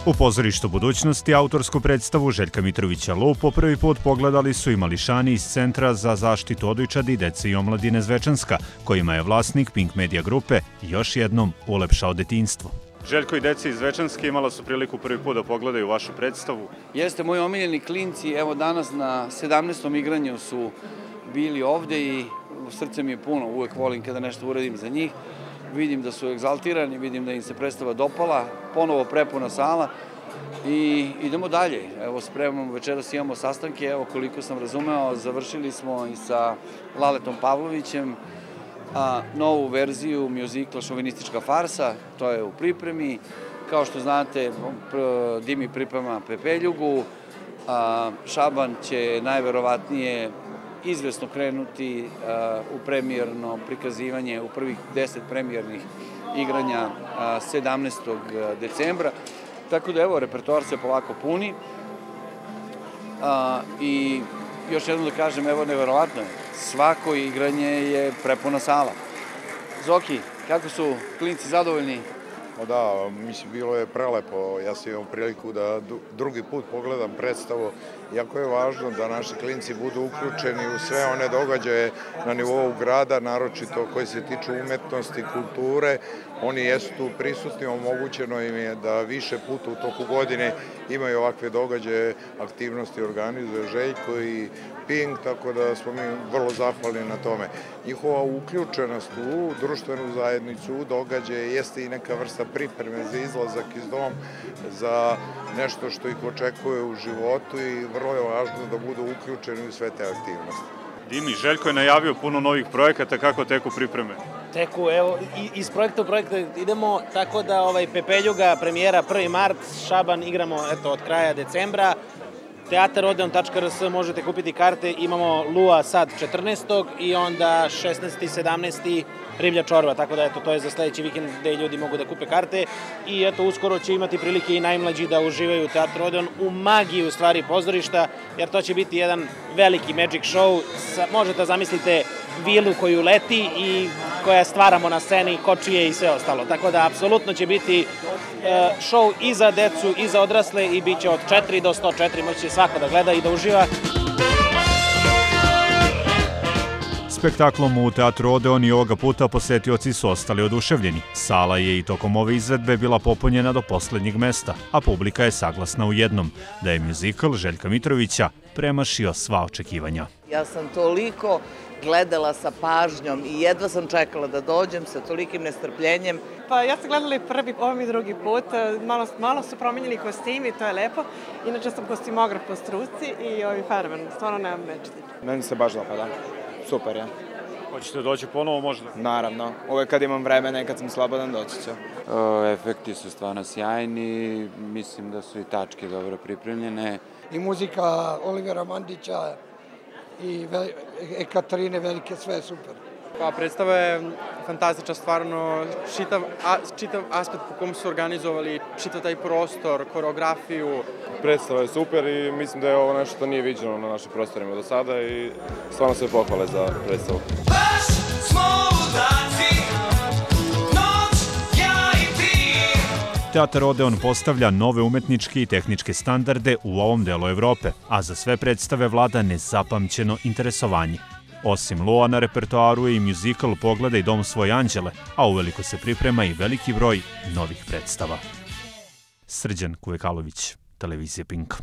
U pozorištu budućnosti autorsku predstavu Željka Mitrovića Lu po prvi put pogledali su i mališani iz Centra za zaštitu odojčadi, dece i omladine Zvečanska, kojima je vlasnik Pink Media grupe još jednom ulepšao detinjstvo. Željko i deci iz Zvečanske imala su priliku prvi put da pogledaju vašu predstavu. Jeste, moji omiljeni klinci, evo danas na 17. igranju su bili ovde i srce mi je puno, uvek volim kada nešto uradim za njih. Vidim da su egzaltirani, vidim da im se predstava dopala, ponovo prepuna sala i idemo dalje. Evo spremamo, večeras imamo sastanke, evo koliko sam razumeo, završili smo i sa Laletom Pavlovićem novu verziju mjuzikla Šovinistička farsa, to je u pripremi. Kao što znate, Dimi priprema Pepeljugu, Šaban će najverovatnije izvesno krenuti u premijerno prikazivanje u prvih 10 premijernih igranja 17. decembra. Tako da evo, repertoar se polako puni i još jednom da kažem, evo, neverovatno je, svako igranje je prepuna sala. Zoki, kako su klinci zadovoljni? Da, mislim, bilo je prelepo. Ja sam imao priliku da drugi put pogledam predstavu. Jako je važno da naši klinci budu uključeni u sve one događaje na nivou grada, naročito koji se tiču umetnosti, kulture. Oni jesu tu prisutni, omogućeno im je da više puta u toku godine imaju ovakve događaje, aktivnosti organizuje Željko i Pink, tako da smo mi vrlo zahvalni na tome. Njihova uključenost u društvenu zajednicu, u događaje, jeste i neka vrsta pripreme za izlazak iz doma, za nešto što ih očekuje u životu i vrlo je važno da budu uključeni u sve te aktivnosti. Dimi, Željko je najavio puno novih projekata, kako teku pripreme? Teku, evo, iz projekta u projekta idemo, tako da Pepeljuga, premijera 1. mart, Šaban igramo od kraja decembra. Teatar.odeon.rs možete kupiti karte, imamo Lua sad 14. i onda 16. i 17. Riblja čorba, tako da to je za sledeći vikend gde ljudi mogu da kupe karte i uskoro će imati prilike i najmlađi da uživaju u Teatru Odeon u magiji u stvari pozorišta, jer to će biti jedan veliki magic show, možete zamislite vilu koju leti i koja stvaramo na sceni, kočije i sve ostalo, tako da apsolutno će biti show i za decu i za odrasle i bit će od 4 do 104, moći će svako da gleda i da uživa. Spektaklom u Teatru Odeon i ovoga puta posetioci su ostali oduševljeni. Sala je i tokom ove izvedbe bila popunjena do poslednjeg mesta, a publika je saglasna u jednom, da je mjuzikl Željka Mitrovića premašio sva očekivanja. Ja sam toliko gledala sa pažnjom i jedva sam čekala da dođem sa tolikim nestrpljenjem. Pa ja sam gledala prvi, ovo i drugi put, malo su promenjeni kostimi, to je lepo. Inače sam kostimograf po struci i fenomen, stvarno nemam nečiti. Meni se baš dopada. Super, ja. Hoćete doći ponovo možda? Naravno. Uvek kad imam vremena i kad sam slobodan doći ću. Efekti su stvarno sjajni, mislim da su i tačke dobro pripremljene. I muzika Olivera Mandića i Ekaterine Velike, sve je super. Pa predstava je fantastična, stvarno čitav aspekt po kom su organizovali, čitav taj prostor, koreografiju. Predstava je super i mislim da je ovo nešto što nije viđeno na našim prostorima do sada i stvarno sve pohvale za predstavu. Teatar Odeon postavlja nove umetničke i tehničke standarde u ovom delu Evrope, a za sve predstave vlada nezapamćeno interesovanje. Osim Lua na repertoaru je i mjuzikl Pogledaj dom svoj anđele, a uveliko se priprema i veliki broj novih predstava. Srđan Kuvekalović, televizija Pink.